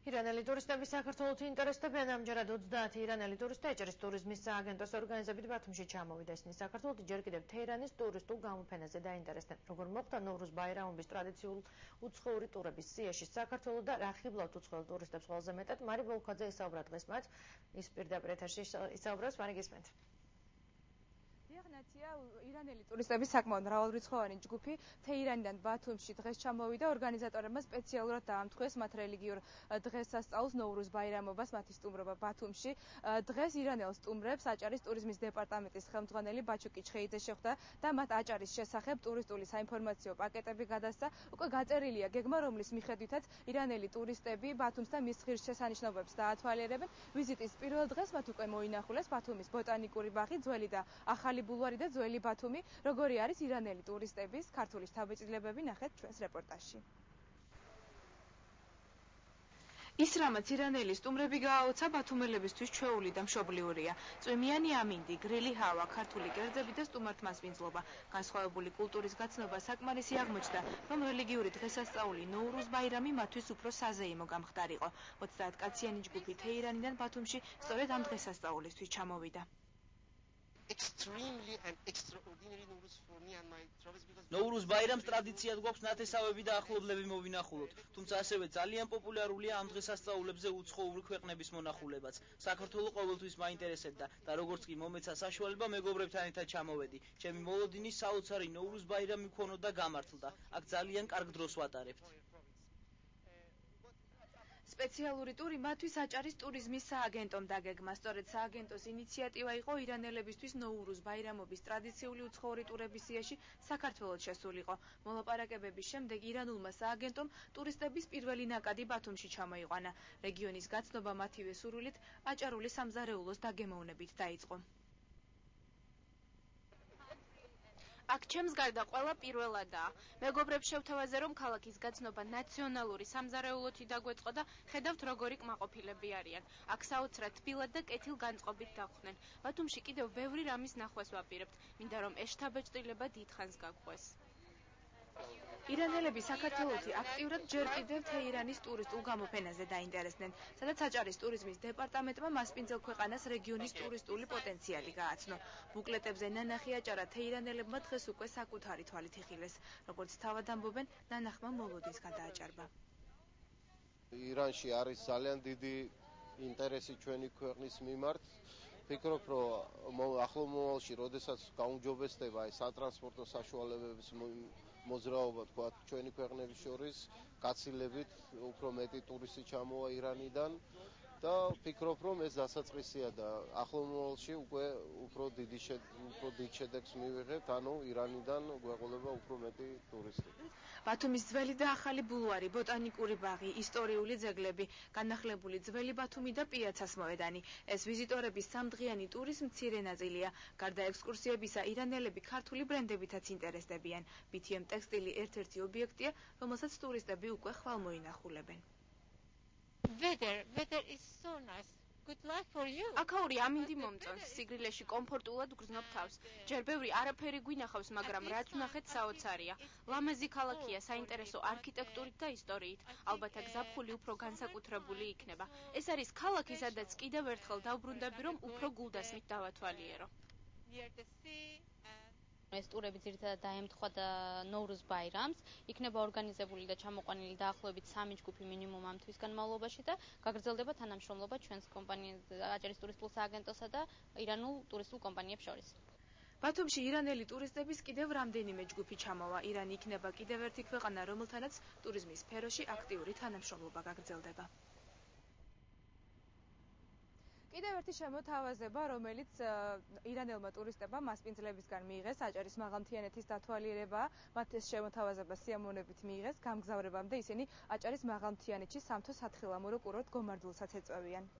ირანელი ტურისტები საქართველოს ინტერესდებიან. ამჯერად 30 ირანელი ტურისტი ეჭრის ტურიზმის სააგენტოს ორგანიზებით ბათუმში ჩამოვიდა. ისინი საქართველოს ჯერ კიდევ თეირანის ტურისტულ გამოფენაზე დაინტერესდნენ. როგორ მოხდა ნოვრუზ ბაირამობის ტრადიციულ უცხოური ტურების სიაში საქართველოს და რა ხიბლავთ უცხოელ ტურისტებს ყველაზე მეტად? მარი ბოლქვაძე ისაუბრა დღეს მათ. ის პირდაპირ ეთერში ისაუბრებს, მარი გისმენთ. დიახნათია, ირანელი ტურისტების საკმაოდ მრავალრიცხოვანი ჯგუფი თეირანიდან ბათუმში დღეს ჩამოვიდა. ორგანიზატორებმა სპეციალურად დაამტყუეს მათ რელიგიურ დღესასწაულს ნოვრუზ ბაირამობას მათი სტუმრობა ბათუმში. დღეს ირანელ სტუმრებს აჭარის ტურიზმის დეპარტამენტის ხელმძღვანელი ბაჩუკი ჩხეიძე შეხვდა და მათ აჭარის შესახებ ტურისტული საინფორმაციო პაკეტები გადასცა. უკვე გაწერილია გეგმა, რომლის მიხედვითაც ირანელი ტურისტები ბათუმს და მის ღირსშესანიშნაობებს დაათვალიერებენ. ვიზიტის პირველ დღეს მათ უკვე მოინახულეს ბათუმის ბოტანიკური ბაღი, ძველი და ახალი ბულვარი და ძველი ბათუმი. როგორი არის ირანელი ტურისტების ქართული შთაბეჭდილებები, ნახეთ ჩვენს რეპორტაჟში. ის რამაც ირანელი სტუმრები გააოცა ბათუმელებისთვის ჩვეული და მშობლიურია. წვიმიანი ამინდი, გრილი ჰავა, ქართული კერძები და სტუმართმასპინძლობა. განსხვავებული კულტურის გაცნობა საკმარისი აღმოჩნდა, რომ რელიგიური დღესასწაული ნოვრუზ ბაირამი მათთვის უფრო საზეიმო გამხდარიყო. 30 კაციანი ჯგუფი თეირანიდან ბათუმში სწორედ ამ დღესასწაულისთვის ჩამოვიდა. ნოვრუზ ბაირამს ტრადიციად გვაქვს ნათესავები და ახლობლები მოვინახულოთ, თუმცა ასევე ძალიან პოპულარულია ამ დღესასწაულებზე უცხოური ქვეყნების მონახულებაც. საქართველოს ყოველთვის მაინტერესებდა და როგორც კი მომეცა საშუალება, მეგობრებთან ერთად ჩამოვედი. ჩემი მოლოდინი საოცარი ნოვრუზ ბაირამი მქონოდა და გამართლდა. აქ ძალიან კარგ დროს ვატარებთ. სპეციალური ტური მათთვის აჭარის ტურიზმის სააგენტომ დაგეგმა. სწორედ სააგენტოს ინიციატივა იყო ირანელებისთვის ნოვრუზ ბაირამობის ტრადიციული უცხოური ტურების სიაში საქართველოს შესულიყო. მოლაპარაკებების შემდეგ ირანულმა სააგენტომ ტურისტების პირველი ნაკადი ბათუმში ჩამოიყვანა. რეგიონის გაცნობა მათივე სურვილით აჭარული სამზარეულოს დაგემოვნებით დაიწყო. აქ ჩემს გარდა ყველა პირველადაა. მეგობრებს შევთავაზე, რომ ქალაქის გაცნობა ნაციონალური სამზარეულოთი დაგვეწყო და ხედავთ როგორი კმაყოფილები არიან. აქ საოცრად თბილად და კეთილგანწყობით დახვდნენ. ბათუმში კიდევ ბევრი რამის ნახვას ვაპირებთ. მინდა რომ ეს შთაბეჭდილება დიდხანს გაგყვეს. ირანელები საქართველოში აქტიურად ჯერ კიდევ თეირანის ტურისტულ გამოფენაზე დაინტერესდნენ, სადაც აჭარის ტურიზმის დეპარტამენტმა მასპინძელ ქვეყანას რეგიონის ტურისტული პოტენციალი გააცნო. ბუკლეტებზე ნანახი აჭარა თეირანელებმა დღეს უკვე საკუთარი თვალით იხილეს. როგორც თავად ამბობენ, ნანახმა მოლოდინს გადააჭარბა. ირანში არის ძალიან დიდი ინტერესი ჩვენი ქვეყნის მიმართ. ფიქრობ, რომ ახლო მომავალში, როდესაც გაუმჯობესდება ეს სატრანსპორტო საშუალებების მოძრაობა, თქვა ჩვენი ქვეყნების შორის, გაცილებით უფრო მეტი ტურისტი ჩამოვა ირანიდან და ფიქრობ, რომ ეს დასაწყისია და ახლო მომავალში უკვე უფრო დიდ შედეგს მივიღებთ, ანუ ირანიდან გვეყოლება უფრო მეტი ტურისტი. ბათუმის ძველი და ახალი ბულვარი, ბოტანიკური ბაღი, ისტორიული ძეგლები, განახლებული ძველი ბათუმი და პიაცას მოედანი. ეს ვიზიტორების სამდღიანი ტურის მცირე ნაწილია. გარდა ექსკურსიებისა, ირანელები ქართული ბრენდებითაც ინტერესდებიან. BTM ტექსტილი ერთ-ერთი ობიექტია, რომელსაც ტურისტები უკვე ხვალ მოინახულებენ. Weather is so nice. Good luck for you. აქაური ამინდი მომწონს, სიგრილეში კომფორტულად გრძნობ თავს. ჯერ ბევრი არაფერი გვინახავს, მაგრამ რაც ვნახეთ საოცარია. ლამაზი ქალაქია, საინტერესო არქიტექტურით და ისტორიით. ალბათ აქ ზაფხული უფრო განსაკუთრებული იქნება. ეს არის ქალაქი, სადაც კიდევ ერთხელ დავბრუნდები, რომ უფრო გულდასმით დავათვალიერო. ეს ტურები ძირითადად დაემთხვა და ნოვრუზ ბაირამს, იქნება ორგანიზებული და ჩამოყვანილი დაახლოებით 3 ჯგუფი მინიმუმ ამ თვის განმავლობაში და გაგრძელდება თანამშრომლობა ჩვენს კომპანიას აჭარის ტურისტულ სააგენტოსა და ირანულ ტურისტულ კომპანიებს შორის. ბათუმში ირანელი ტურისტების კიდევ რამდენიმე ჯგუფი ჩამოვა. ირანი იქნება კიდევ ერთი ქვეყანა, რომელთანაც ტურიზმის სფეროში აქტიური თანამშრომლობა გაგრძელდება. კიდევ ერთი შემოთავაზება, რომელიც ირანელმა ტურისტებმა მასპინძლებისგან მიიღეს, აჭარის მაღალმთიანეთის დათვალიერება, მათ ეს შემოთავაზება სიამოვნებით მიიღეს, გამგზავრებამდე ისინი აჭარის მაღალმთიანეთში სამთო სათხილამურო კურორტ გომარდულსაც ეწევიან.